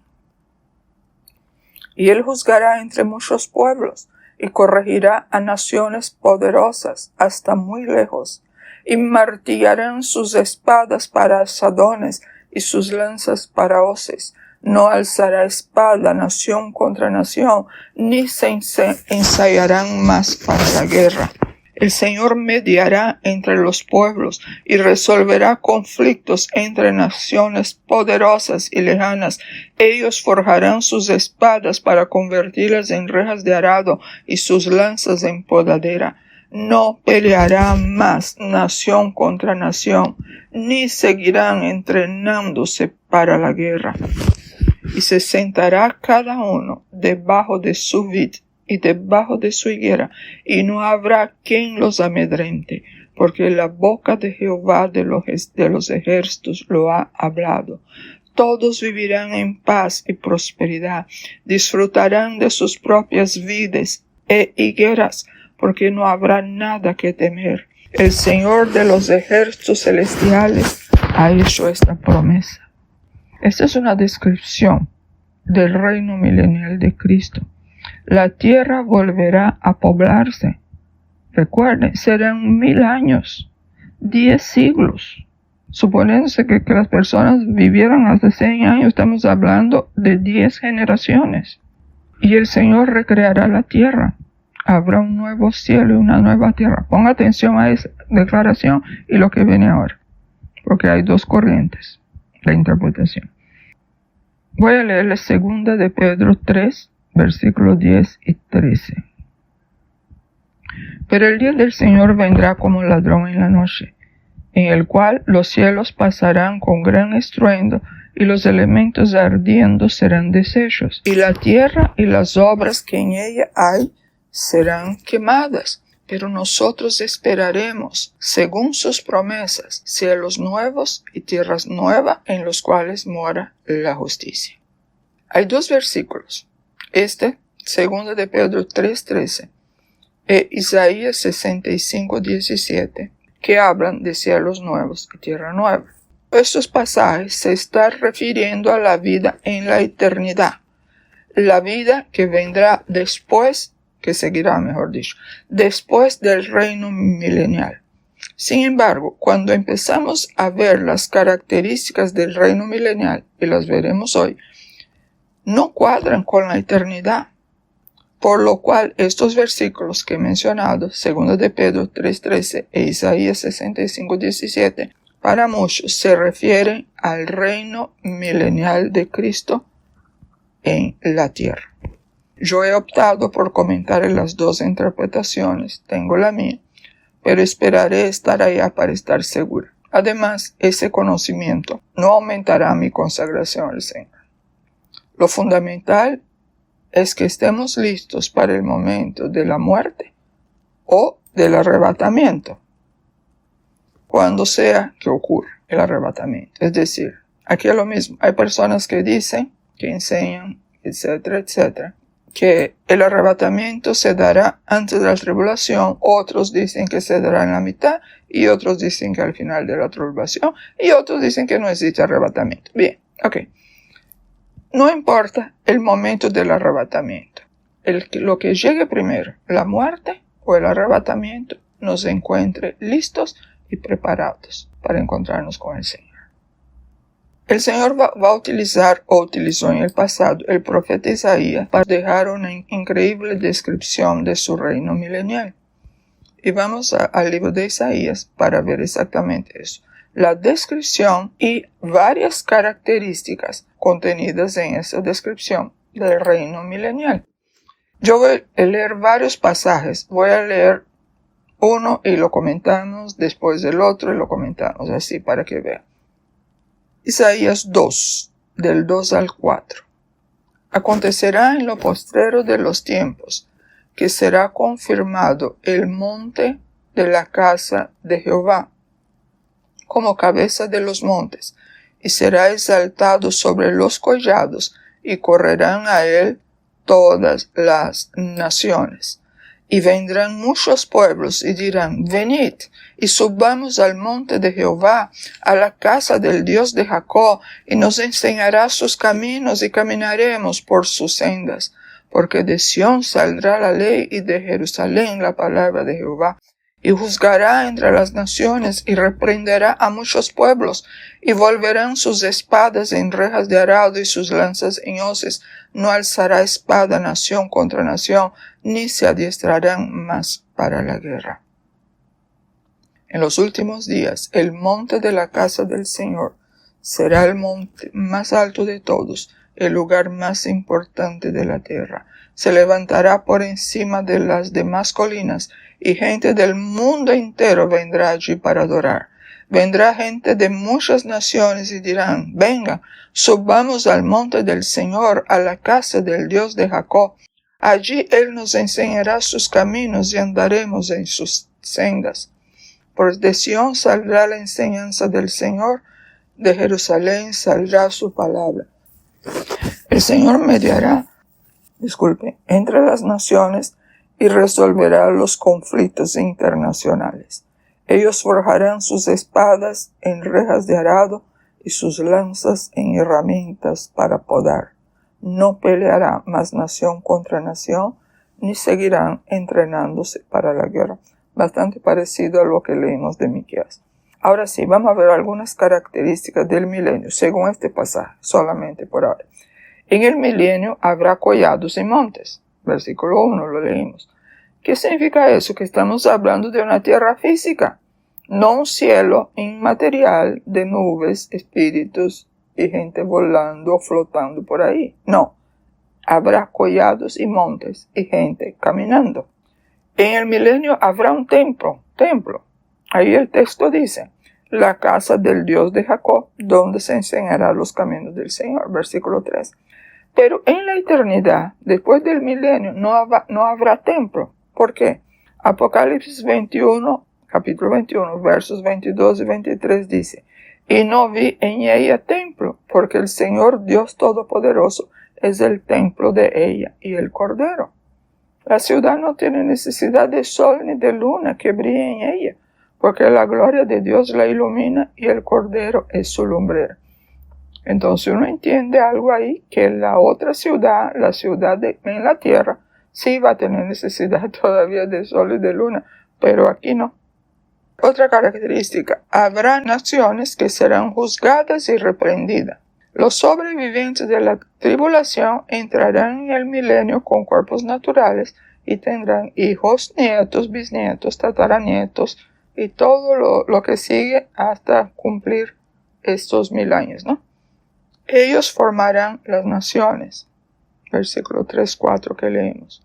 Y Él juzgará entre muchos pueblos y corregirá a naciones poderosas hasta muy lejos, y martillarán sus espadas para asadones y sus lanzas para hoces. No alzará espada nación contra nación, ni se ensayarán más para la guerra. El Señor mediará entre los pueblos y resolverá conflictos entre naciones poderosas y lejanas. Ellos forjarán sus espadas para convertirlas en rejas de arado y sus lanzas en podadera. No peleará más nación contra nación, ni seguirán entrenándose para la guerra. Y se sentará cada uno debajo de su vid y debajo de su higuera, y no habrá quien los amedrente, porque la boca de Jehová de los ejércitos lo ha hablado. Todos vivirán en paz y prosperidad, disfrutarán de sus propias vides e higueras, porque no habrá nada que temer. El Señor de los ejércitos celestiales ha hecho esta promesa. Esta es una descripción del reino milenial de Cristo. La tierra volverá a poblarse. Recuerden, serán 1000 años, 10 siglos. Suponiéndose que las personas vivieran hasta 100 años, estamos hablando de 10 generaciones. Y el Señor recreará la tierra. Habrá un nuevo cielo y una nueva tierra. Ponga atención a esa declaración y lo que viene ahora, porque hay dos corrientes, la interpretación. Voy a leer la segunda de Pedro 3, versículos 10 y 13. Pero el día del Señor vendrá como ladrón en la noche, en el cual los cielos pasarán con gran estruendo, y los elementos ardiendo serán deshechos, y la tierra y las obras que en ella hay serán quemadas. Pero nosotros esperaremos, según sus promesas, cielos nuevos y tierras nuevas en los cuales mora la justicia. Hay dos versículos, segundo de Pedro 3:13 e Isaías 65:17, que hablan de cielos nuevos y tierra nueva. Estos pasajes se están refiriendo a la vida en la eternidad, la vida que vendrá después, que seguirá, mejor dicho, después del reino milenial. Sin embargo, cuando empezamos a ver las características del reino milenial, y las veremos hoy, no cuadran con la eternidad, por lo cual estos versículos que he mencionado, 2 de Pedro 3:13 e Isaías 65:17, para muchos se refieren al reino milenial de Cristo en la tierra. Yo he optado por comentar en las dos interpretaciones, tengo la mía, pero esperaré estar allá para estar segura. Además, ese conocimiento no aumentará mi consagración al Señor. Lo fundamental es que estemos listos para el momento de la muerte o del arrebatamiento, cuando sea que ocurra el arrebatamiento. Es decir, aquí es lo mismo. Hay personas que dicen, que enseñan, etcétera, etcétera, que el arrebatamiento se dará antes de la tribulación, otros dicen que se dará en la mitad, y otros dicen que al final de la tribulación, y otros dicen que no existe arrebatamiento. Bien, ok. No importa el momento del arrebatamiento. Lo que llegue primero, la muerte o el arrebatamiento, nos encuentre listos y preparados para encontrarnos con el Señor. El Señor va a utilizar, o utilizó en el pasado, el profeta Isaías para dejar una increíble descripción de su reino milenial. Y vamos al libro de Isaías para ver exactamente eso. La descripción y varias características contenidas en esa descripción del reino milenial. Yo voy a leer varios pasajes. Voy a leer uno y lo comentamos, después del otro y lo comentamos, así para que vean. Isaías 2, del 2 al 4. Acontecerá en lo postrero de los tiempos, que será confirmado el monte de la casa de Jehová, como cabeza de los montes, y será exaltado sobre los collados, y correrán a él todas las naciones. Y vendrán muchos pueblos y dirán, venid y subamos al monte de Jehová, a la casa del Dios de Jacob, y nos enseñará sus caminos y caminaremos por sus sendas. Porque de Sión saldrá la ley y de Jerusalén la palabra de Jehová. Y juzgará entre las naciones y reprenderá a muchos pueblos, y volverán sus espadas en rejas de arado y sus lanzas en hoces. No alzará espada nación contra nación, ni se adiestrarán más para la guerra. En los últimos días, el monte de la casa del Señor será el monte más alto de todos, el lugar más importante de la tierra. Se levantará por encima de las demás colinas, y gente del mundo entero vendrá allí para adorar. Vendrá gente de muchas naciones y dirán, venga, subamos al monte del Señor, a la casa del Dios de Jacob. Allí Él nos enseñará sus caminos y andaremos en sus sendas. Por de Sión saldrá la enseñanza del Señor, de Jerusalén saldrá su palabra. El Señor mediará, entre las naciones y resolverá los conflictos internacionales. Ellos forjarán sus espadas en rejas de arado y sus lanzas en herramientas para podar. No peleará más nación contra nación, ni seguirán entrenándose para la guerra. Bastante parecido a lo que leímos de Miqueas. Ahora sí, vamos a ver algunas características del milenio, según este pasaje, solamente por ahora. En el milenio habrá collados y montes. Versículo 1 lo leímos. ¿Qué significa eso? Que estamos hablando de una tierra física, no un cielo inmaterial de nubes, espíritus y gente volando o flotando por ahí. No, habrá collados y montes y gente caminando. En el milenio habrá un templo. Ahí el texto dice, la casa del Dios de Jacob, donde se enseñará los caminos del Señor. Versículo 3. Pero en la eternidad, después del milenio, no habrá templo. ¿Por qué? Apocalipsis 21, capítulo 21, versos 22 y 23 dice, y no vi en ella templo, porque el Señor Dios Todopoderoso es el templo de ella y el Cordero. La ciudad no tiene necesidad de sol ni de luna que brille en ella, porque la gloria de Dios la ilumina y el Cordero es su lumbrera. Entonces uno entiende algo ahí, que la otra ciudad, la ciudad en la tierra, sí va a tener necesidad todavía de sol y de luna, pero aquí no. Otra característica, habrá naciones que serán juzgadas y reprendidas. Los sobrevivientes de la tribulación entrarán en el milenio con cuerpos naturales y tendrán hijos, nietos, bisnietos, tataranietos y todo lo que sigue hasta cumplir estos 1000 años, ¿no? Ellos formarán las naciones. Versículo 3-4 que leímos.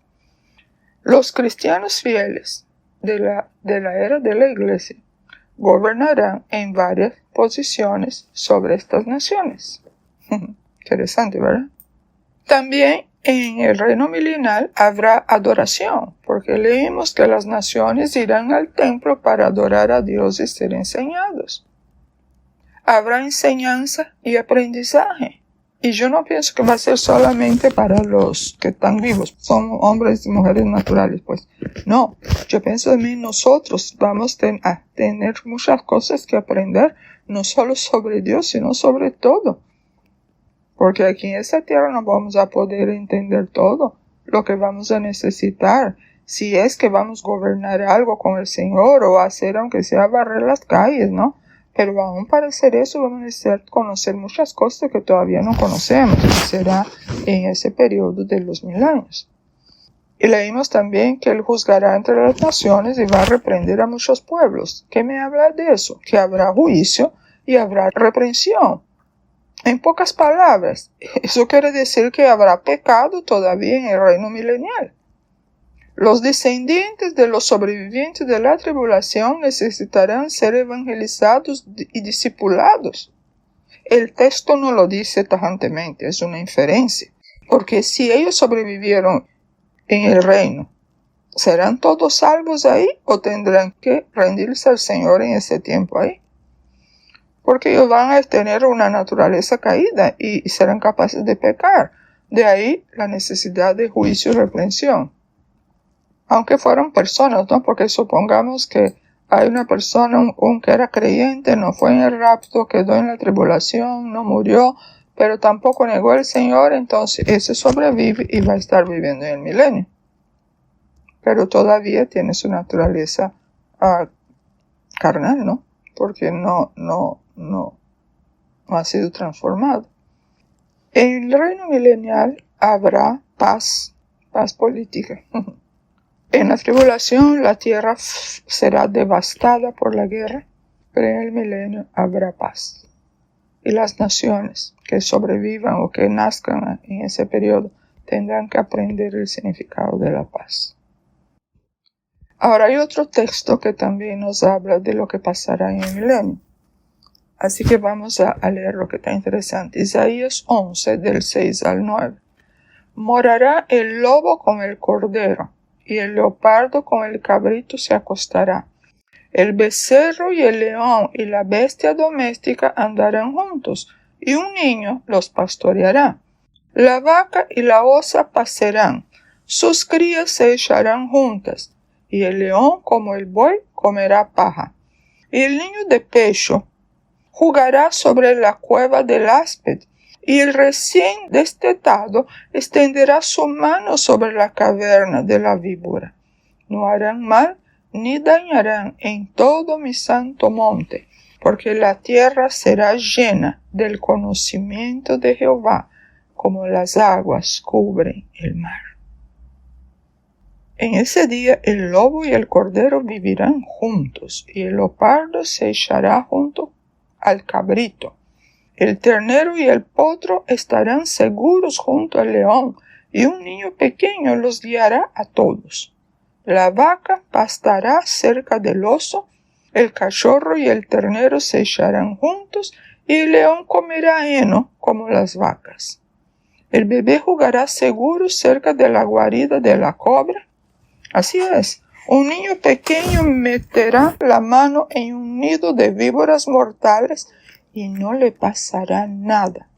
Los cristianos fieles de la era de la iglesia gobernarán en varias posiciones sobre estas naciones. Interesante, ¿verdad? También en el reino milenal habrá adoración, porque leímos que las naciones irán al templo para adorar a Dios y ser enseñados. Habrá enseñanza y aprendizaje. Y yo no pienso que va a ser solamente para los que están vivos, son hombres y mujeres naturales, pues. No, yo pienso también nosotros vamos a tener muchas cosas que aprender, no solo sobre Dios, sino sobre todo. Porque aquí en esta tierra no vamos a poder entender todo lo que vamos a necesitar. Si es que vamos a gobernar algo con el Señor o hacer aunque sea barrer las calles, ¿no? Pero aún para hacer eso vamos a necesitar conocer muchas cosas que todavía no conocemos. Y será en ese periodo de los 1000 años. Y leímos también que Él juzgará entre las naciones y va a reprender a muchos pueblos. ¿Qué me habla de eso? Que habrá juicio y habrá reprensión. En pocas palabras, eso quiere decir que habrá pecado todavía en el reino milenial. Los descendientes de los sobrevivientes de la tribulación necesitarán ser evangelizados y discipulados. El texto no lo dice tajantemente, es una inferencia. Porque si ellos sobrevivieron en el reino, ¿serán todos salvos ahí o tendrán que rendirse al Señor en ese tiempo ahí? Porque ellos van a tener una naturaleza caída y serán capaces de pecar. De ahí la necesidad de juicio y reprensión. Aunque fueron personas, ¿no? Porque supongamos que hay una persona, un que era creyente, no fue en el rapto, quedó en la tribulación, no murió, pero tampoco negó al Señor, entonces ese sobrevive y va a estar viviendo en el milenio. Pero todavía tiene su naturaleza carnal, ¿no? Porque no ha sido transformado. En el reino milenial habrá paz política. En la tribulación la tierra será devastada por la guerra, pero en el milenio habrá paz. Y las naciones que sobrevivan o que nazcan en ese periodo tendrán que aprender el significado de la paz. Ahora hay otro texto que también nos habla de lo que pasará en el milenio. Así que vamos a leer lo que está interesante. Isaías 11, del 6 al 9. Morará el lobo con el cordero, y el leopardo con el cabrito se acostará. El becerro y el león y la bestia doméstica andarán juntos, y un niño los pastoreará. La vaca y la osa pasarán, sus crías se echarán juntas, y el león como el buey comerá paja. Y el niño de pecho jugará sobre la cueva del áspid, y el recién destetado extenderá su mano sobre la caverna de la víbora. No harán mal ni dañarán en todo mi santo monte, porque la tierra será llena del conocimiento de Jehová, como las aguas cubren el mar. En ese día el lobo y el cordero vivirán juntos, y el leopardo se echará junto al cabrito. El ternero y el potro estarán seguros junto al león, y un niño pequeño los guiará a todos. La vaca pastará cerca del oso, el cachorro y el ternero se echarán juntos, y el león comerá heno como las vacas. El bebé jugará seguro cerca de la guarida de la cobra. Así es, un niño pequeño meterá la mano en un nido de víboras mortales y no le pasará nada.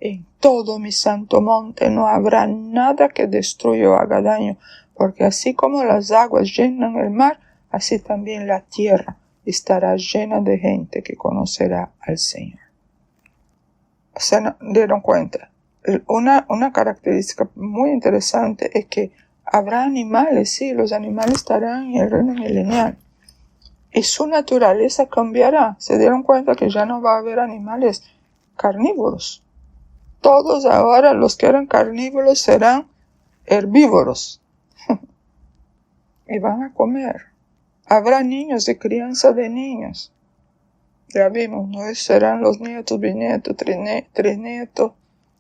En todo mi santo monte no habrá nada que destruya o haga daño, porque así como las aguas llenan el mar, así también la tierra estará llena de gente que conocerá al Señor. ¿Se dieron cuenta? Una característica muy interesante es que habrá animales, sí, los animales estarán en el reino milenial. Y su naturaleza cambiará. Se dieron cuenta que ya no va a haber animales carnívoros. Todos ahora los que eran carnívoros serán herbívoros. Y van a comer. Habrá niños de crianza de niños. Ya vimos, ¿no? Serán los nietos, bisnietos, trisnietos,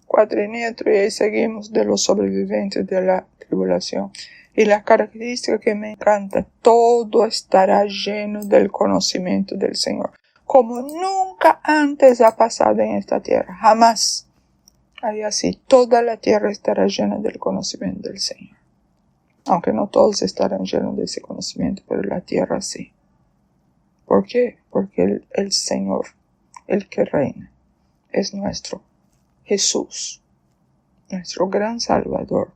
cuatrinietos, y ahí seguimos de los sobrevivientes de la tribulación. Y la característica que me encanta, todo estará lleno del conocimiento del Señor, como nunca antes ha pasado en esta tierra, jamás. Ahí así, toda la tierra estará llena del conocimiento del Señor. Aunque no todos estarán llenos de ese conocimiento, pero la tierra sí. ¿Por qué? Porque el Señor, el que reina, es nuestro Jesús, nuestro gran Salvador,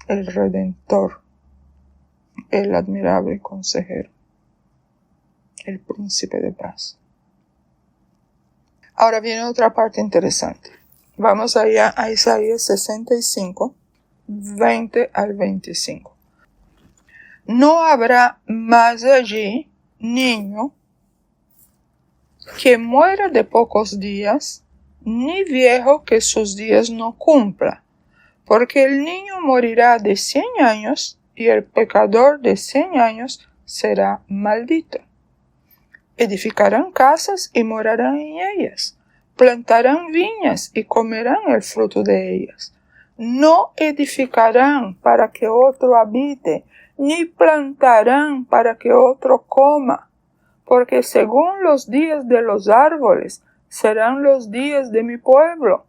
el Redentor, el admirable consejero, el príncipe de paz. Ahora viene otra parte interesante. Vamos allá a Isaías 65, 20 al 25. No habrá más allí niño que muera de pocos días, ni viejo que sus días no cumpla, porque el niño morirá de 100 años, y el pecador de 100 años será maldito. Edificarán casas y morarán en ellas, plantarán viñas y comerán el fruto de ellas. No edificarán para que otro habite, ni plantarán para que otro coma, porque según los días de los árboles serán los días de mi pueblo.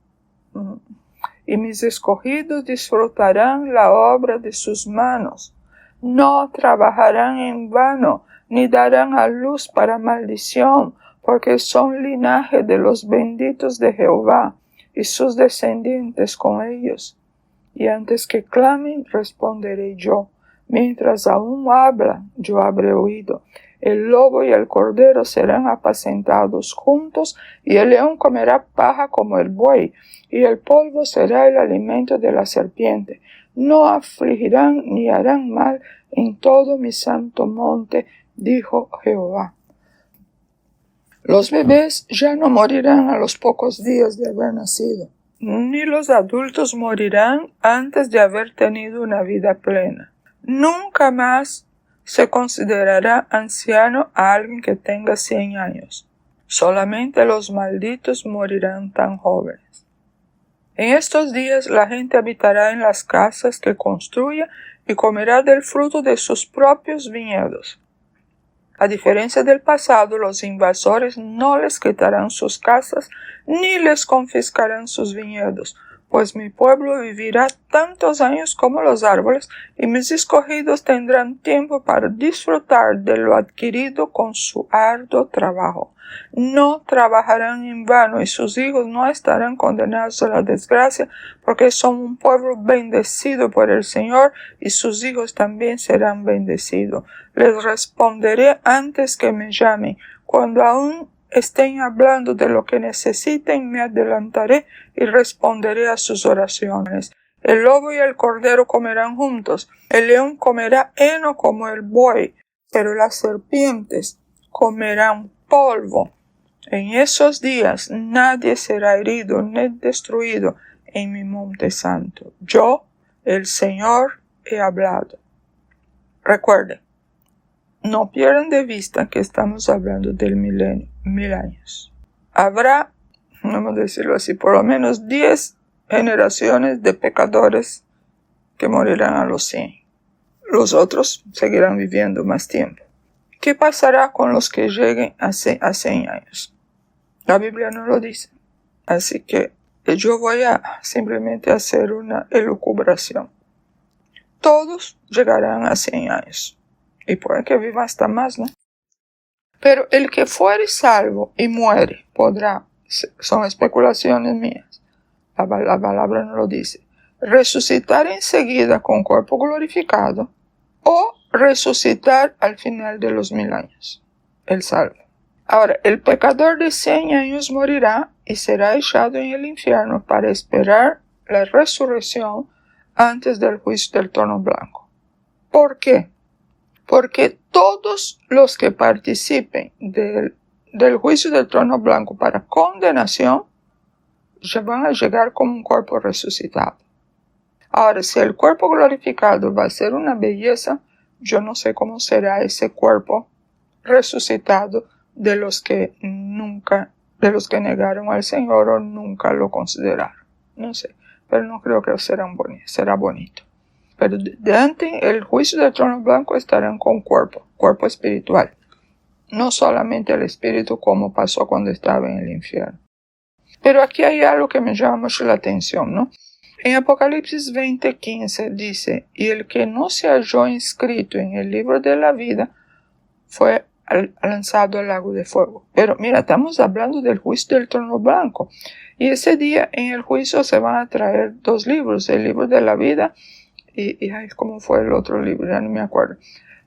Y mis escogidos disfrutarán la obra de sus manos. No trabajarán en vano, ni darán a luz para maldición, porque son linaje de los benditos de Jehová, y sus descendientes con ellos. y antes que clamen, responderé yo. Mientras aún habla, yo habré oído. El lobo y el cordero serán apacentados juntos, y el león comerá paja como el buey, y el polvo será el alimento de la serpiente. No afligirán ni harán mal en todo mi santo monte, dijo Jehová. Los bebés ya no morirán a los pocos días de haber nacido, ni los adultos morirán antes de haber tenido una vida plena. Nunca más se considerará anciano a alguien que tenga 100 años. Solamente los malditos morirán tan jóvenes. En estos días la gente habitará en las casas que construya y comerá del fruto de sus propios viñedos. A diferencia del pasado, los invasores no les quitarán sus casas ni les confiscarán sus viñedos, pues mi pueblo vivirá tantos años como los árboles, y mis escogidos tendrán tiempo para disfrutar de lo adquirido con su arduo trabajo. No trabajarán en vano, y sus hijos no estarán condenados a la desgracia, porque son un pueblo bendecido por el Señor, y sus hijos también serán bendecidos. Les responderé antes que me llamen. Cuando aún estén hablando de lo que necesiten, me adelantaré y responderé a sus oraciones. El lobo y el cordero comerán juntos, el león comerá heno como el buey, pero las serpientes comerán polvo. En esos días nadie será herido ni destruido en mi monte santo. Yo, el Señor, he hablado. Recuerden, no pierdan de vista que estamos hablando del milenio, 1000 años. Habrá, vamos a decirlo así, por lo menos 10 generaciones de pecadores que morirán a los 100. Los otros seguirán viviendo más tiempo. ¿Qué pasará con los que lleguen a 100 años? La Biblia no lo dice. Así que yo voy a simplemente hacer una elucubración. Todos llegarán a 100 años. Y puede que viva hasta más, ¿no? Pero el que fuere salvo y muere podrá, son especulaciones mías, la palabra no lo dice, resucitar enseguida con cuerpo glorificado o resucitar al final de los 1000 años, el salvo. Ahora, el pecador de 100 años morirá y será echado en el infierno para esperar la resurrección antes del juicio del trono blanco. ¿Por qué? Porque todos los que participen del juicio del trono blanco para condenación ya van a llegar con un cuerpo resucitado. Ahora, si el cuerpo glorificado va a ser una belleza, yo no sé cómo será ese cuerpo resucitado de los que negaron al Señor o nunca lo consideraron. No sé, pero no creo que será bonito. Pero de antes el juicio del trono blanco estarán con cuerpo espiritual. No solamente el espíritu como pasó cuando estaba en el infierno. Pero aquí hay algo que me llama mucho la atención, ¿no? En Apocalipsis 20:15 dice, y el que no se halló inscrito en el libro de la vida fue lanzado al lago de fuego. Pero mira, estamos hablando del juicio del trono blanco. Y ese día en el juicio se van a traer 2 libros, el libro de la vida y ¿cómo fue el otro libro? Ya no me acuerdo.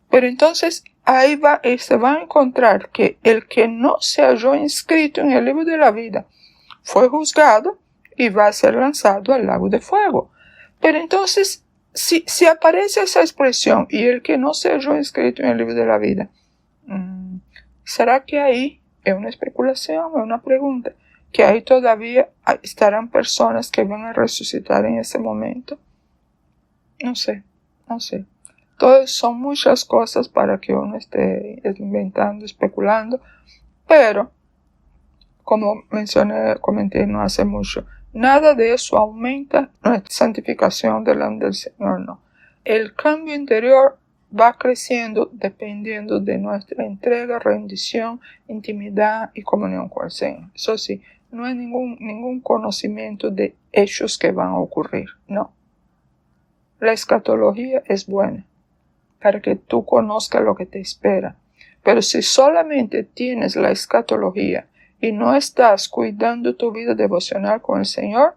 Pero entonces ahí se va a encontrar que el que no se halló inscrito en el libro de la vida fue juzgado y va a ser lanzado al lago de fuego. Pero entonces, si aparece esa expresión y el que no se halló inscrito en el libro de la vida, ¿será que ahí es una especulación, es una pregunta? ¿Que ahí todavía estarán personas que van a resucitar en ese momento? No sé. Entonces son muchas cosas para que uno esté inventando, especulando, pero como comenté no hace mucho, nada de eso aumenta nuestra santificación delante del Señor, no. El cambio interior va creciendo dependiendo de nuestra entrega, rendición, intimidad y comunión con el Señor. Eso sí, no hay ningún conocimiento de hechos que van a ocurrir, no. La escatología es buena para que tú conozcas lo que te espera. Pero si solamente tienes la escatología y no estás cuidando tu vida devocional con el Señor,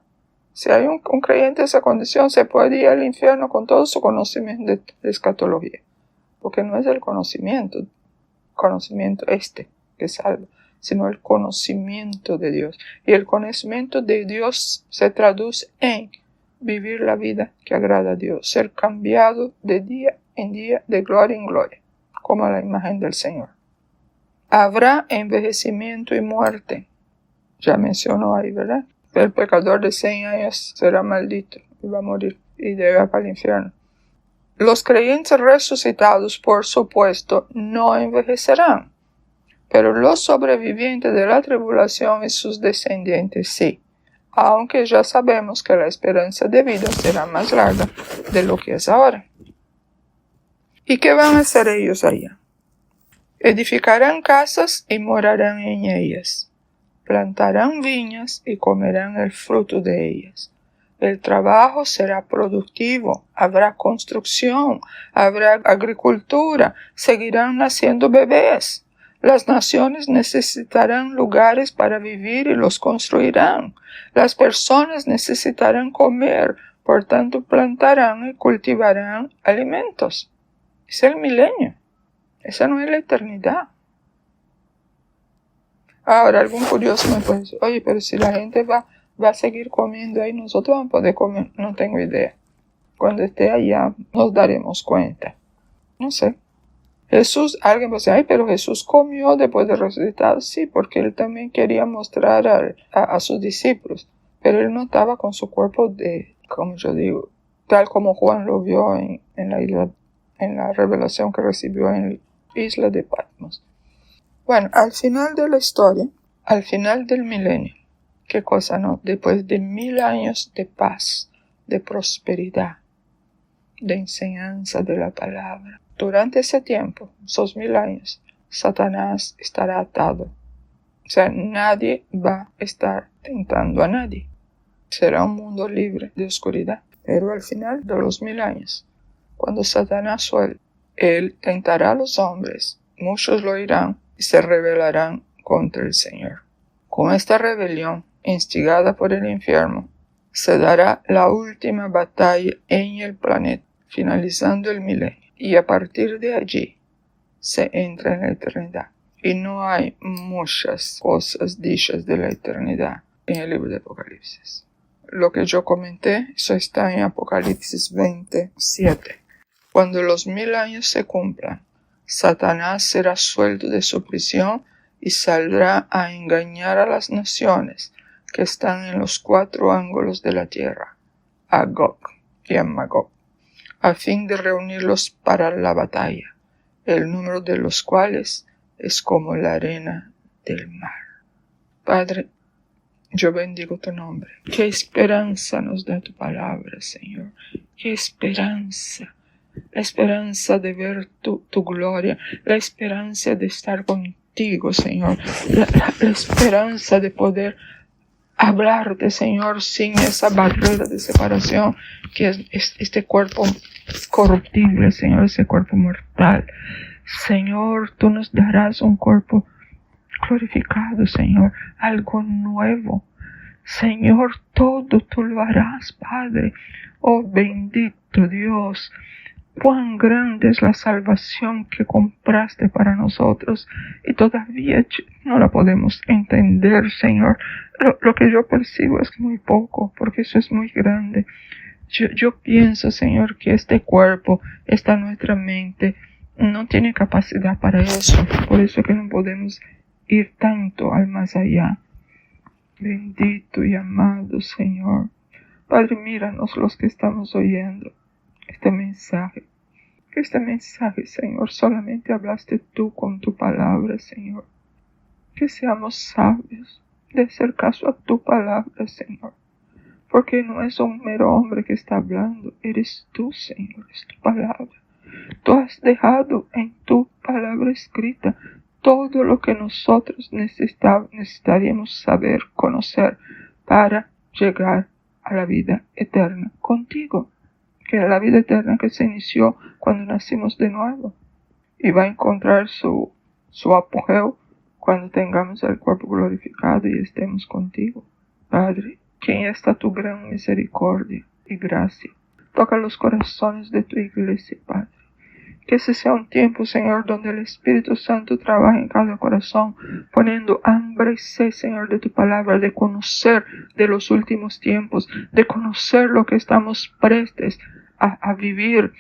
Si hay un creyente en esa condición, se puede ir al infierno con todo su conocimiento de escatología. Porque no es el conocimiento que salva, sino el conocimiento de Dios. Y el conocimiento de Dios se traduce en vivir la vida que agrada a Dios, ser cambiado de día en día, de gloria en gloria, como la imagen del Señor. Habrá envejecimiento y muerte. Ya mencionó ahí, ¿verdad? El pecador de 100 años será maldito y va a morir y llega para el infierno. Los creyentes resucitados, por supuesto, no envejecerán, pero los sobrevivientes de la tribulación y sus descendientes sí, aunque ya sabemos que la esperanza de vida será más larga de lo que es ahora. ¿Y qué van a hacer ellos allá? Edificarán casas y morarán en ellas. Plantarán viñas y comerán el fruto de ellas. El trabajo será productivo, habrá construcción, habrá agricultura, seguirán naciendo bebés. Las naciones necesitarán lugares para vivir y los construirán. Las personas necesitarán comer, por tanto plantarán y cultivarán alimentos. Es el milenio. Esa no es la eternidad. Ahora, algún curioso me puede decir, oye, pero si la gente va a seguir comiendo ahí, nosotros vamos a poder comer. No tengo idea. Cuando esté allá, nos daremos cuenta. No sé. Alguien va a decir, ay, pero Jesús comió después de resucitar. Sí, porque él también quería mostrar a sus discípulos. Pero él no estaba con su cuerpo como yo digo, tal como Juan lo vio en la revelación que recibió en la isla de Patmos. Bueno, al final de la historia, al final del milenio, ¿qué cosa no? Después de 1000 años de paz, de prosperidad, de enseñanza de la palabra. Durante ese tiempo, esos 1000 años, Satanás estará atado. O sea, nadie va a estar tentando a nadie. Será un mundo libre de oscuridad. Pero al final de los 1000 años, cuando Satanás suelte, él tentará a los hombres. Muchos lo irán y se rebelarán contra el Señor. Con esta rebelión, instigada por el infierno, se dará la última batalla en el planeta, finalizando el milenio. Y a partir de allí, se entra en la eternidad. Y no hay muchas cosas dichas de la eternidad en el libro de Apocalipsis. Lo que yo comenté, eso está en Apocalipsis 27. Cuando los 1000 años se cumplan, Satanás será suelto de su prisión y saldrá a engañar a las naciones que están en los 4 ángulos de la tierra, a Gog y a Magog, a fin de reunirlos para la batalla, el número de los cuales es como la arena del mar. Padre, yo bendigo tu nombre. Qué esperanza nos da tu palabra, Señor. Qué esperanza. La esperanza de ver tu gloria, la esperanza de estar contigo, Señor, la esperanza de poder hablarte, Señor, sin esa barrera de separación que es este cuerpo corruptible, Señor, ese cuerpo mortal. Señor, tú nos darás un cuerpo glorificado, Señor, algo nuevo. Señor, todo tú lo harás, Padre. Oh, bendito Dios. Cuán grande es la salvación que compraste para nosotros y todavía no la podemos entender, Señor. Lo que yo percibo es muy poco, porque eso es muy grande. Yo pienso, Señor, que este cuerpo, esta nuestra mente, no tiene capacidad para eso. Por eso que no podemos ir tanto al más allá. Bendito y amado Señor. Padre, míranos los que estamos oyendo este mensaje. Este mensaje, Señor, solamente hablaste tú con tu palabra, Señor. Que seamos sabios de hacer caso a tu palabra, Señor. Porque no es un mero hombre que está hablando, eres tú, Señor, es tu palabra. Tú has dejado en tu palabra escrita todo lo que nosotros necesitaríamos saber, conocer, para llegar a la vida eterna contigo. Que es la vida eterna que se inició cuando nacimos de nuevo. Y va a encontrar su apogeo cuando tengamos el cuerpo glorificado y estemos contigo. Padre, que en esta tu gran misericordia y gracia toca los corazones de tu iglesia, Padre. Que ese sea un tiempo, Señor, donde el Espíritu Santo trabaje en cada corazón, poniendo hambre y sed, Señor, de tu palabra, de conocer de los últimos tiempos, de conocer lo que estamos prestes a vivir.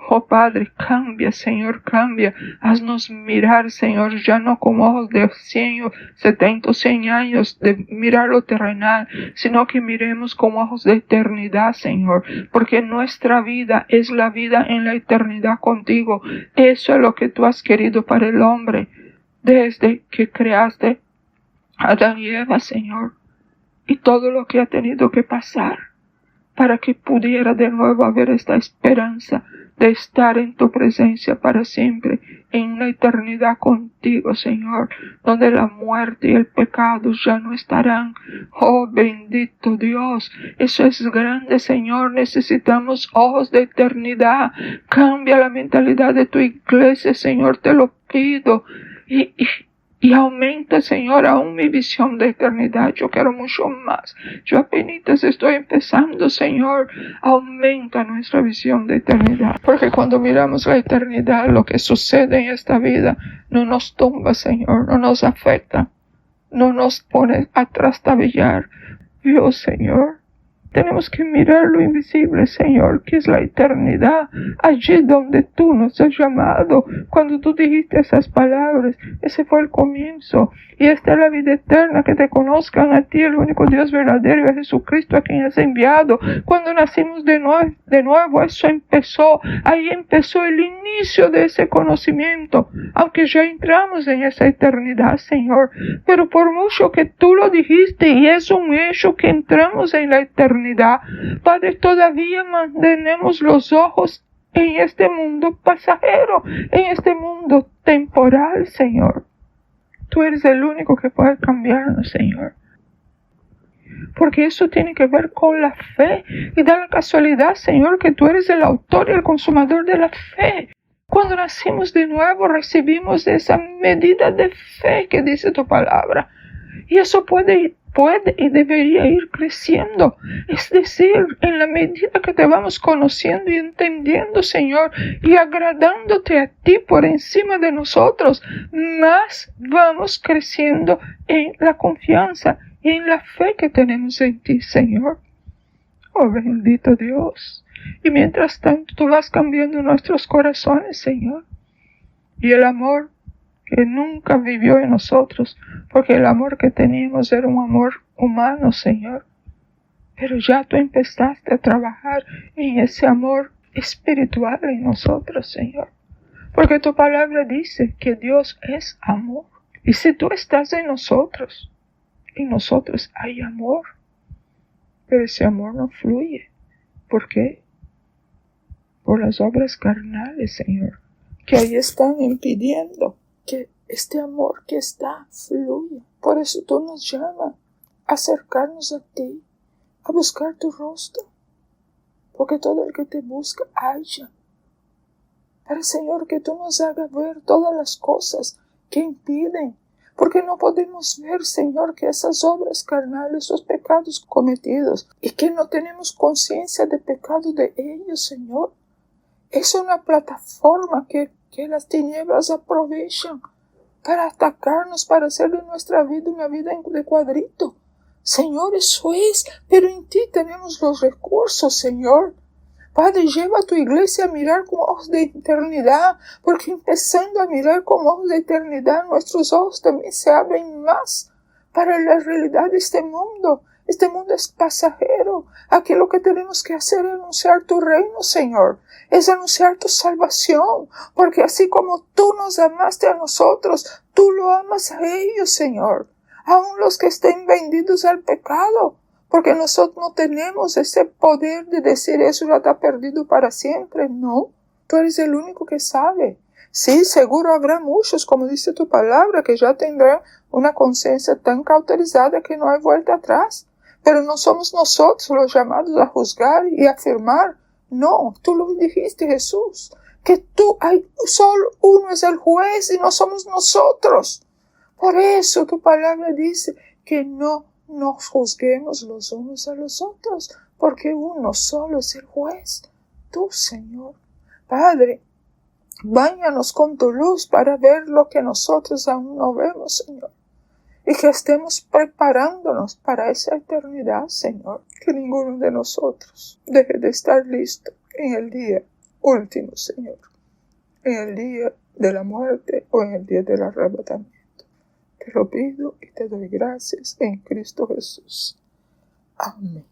Oh Padre, cambia, Señor, cambia. Haznos mirar, Señor, ya no como ojos de 100, 70, 100 años, de mirar lo terrenal, sino que miremos como ojos de eternidad, Señor, porque nuestra vida es la vida en la eternidad contigo. Eso es lo que tú has querido para el hombre desde que creaste a Adán y Eva, Señor, y todo lo que ha tenido que pasar para que pudiera de nuevo haber esta esperanza de estar en tu presencia para siempre, en la eternidad contigo, Señor, donde la muerte y el pecado ya no estarán. Oh, bendito Dios, eso es grande, Señor. Necesitamos ojos de eternidad. Cambia la mentalidad de tu iglesia, Señor, te lo pido. Y aumenta, Señor, aún mi visión de eternidad. Yo quiero mucho más. Yo apenas estoy empezando, Señor. Aumenta nuestra visión de eternidad. Porque cuando miramos la eternidad, lo que sucede en esta vida no nos tumba, Señor. No nos afecta. No nos pone a trastabillar. Dios, Señor, tenemos que mirar lo invisible, Señor, que es la eternidad, allí donde tú nos has llamado. Cuando tú dijiste esas palabras, ese fue el comienzo. Y esta es la vida eterna, que te conozcan a ti, el único Dios verdadero, y a Jesucristo a quien has enviado. Cuando nacimos de nuevo, eso empezó. Ahí empezó el inicio de ese conocimiento, aunque ya entramos en esa eternidad, Señor. Pero por mucho que tú lo dijiste, y es un hecho que entramos en la eternidad, Padre, todavía mantenemos los ojos en este mundo pasajero, en este mundo temporal, Señor. Tú eres el único que puede cambiarnos, Señor. Porque eso tiene que ver con la fe. Y da la casualidad, Señor, que tú eres el autor y el consumador de la fe. Cuando nacimos de nuevo, recibimos esa medida de fe que dice tu palabra. Y eso puede y debería ir creciendo. Es decir, en la medida que te vamos conociendo y entendiendo, Señor, y agradándote a ti por encima de nosotros, más vamos creciendo en la confianza y en la fe que tenemos en ti, Señor. Oh, bendito Dios. Y mientras tanto, tú vas cambiando nuestros corazones, Señor. Y el amor que nunca vivió en nosotros, porque el amor que teníamos era un amor humano, Señor. Pero ya tú empezaste a trabajar en ese amor espiritual en nosotros, Señor. Porque tu palabra dice que Dios es amor. Y si tú estás en nosotros hay amor. Pero ese amor no fluye. ¿Por qué? Por las obras carnales, Señor, que ahí están impidiendo que este amor que está fluya. Por eso tú nos llamas a acercarnos a ti, a buscar tu rostro, porque todo el que te busca halla. Pero, Señor, que tú nos hagas ver todas las cosas que impiden, porque no podemos ver, Señor, que esas obras carnales, esos pecados cometidos, y que no tenemos conciencia de pecado de ellos, Señor, es una plataforma que las tinieblas aprovechan para atacarnos, para hacer de nuestra vida una vida de cuadrito. Señor, eso es, pero en ti tenemos los recursos, Señor. Padre, lleva a tu iglesia a mirar con ojos de eternidad, porque empezando a mirar con ojos de eternidad, nuestros ojos también se abren más para la realidad de este mundo. Este mundo es pasajero. Aquí lo que tenemos que hacer es anunciar tu reino, Señor. Es anunciar tu salvación. Porque así como tú nos amaste a nosotros, tú lo amas a ellos, Señor. Aún los que estén vendidos al pecado. Porque nosotros no tenemos ese poder de decir eso ya está perdido para siempre. No, tú eres el único que sabe. Sí, seguro habrá muchos, como dice tu palabra, que ya tendrán una conciencia tan cauterizada que no hay vuelta atrás. Pero no somos nosotros los llamados a juzgar y a afirmar. No, tú lo dijiste, Jesús, que solo uno es el juez y no somos nosotros. Por eso tu palabra dice que no no juzguemos los unos a los otros, porque uno solo es el juez, tú, Señor. Padre, báñanos con tu luz para ver lo que nosotros aún no vemos, Señor. Y que estemos preparándonos para esa eternidad, Señor. Que ninguno de nosotros deje de estar listo en el día último, Señor. En el día de la muerte o en el día del arrebatamiento. Te lo pido y te doy gracias en Cristo Jesús. Amén.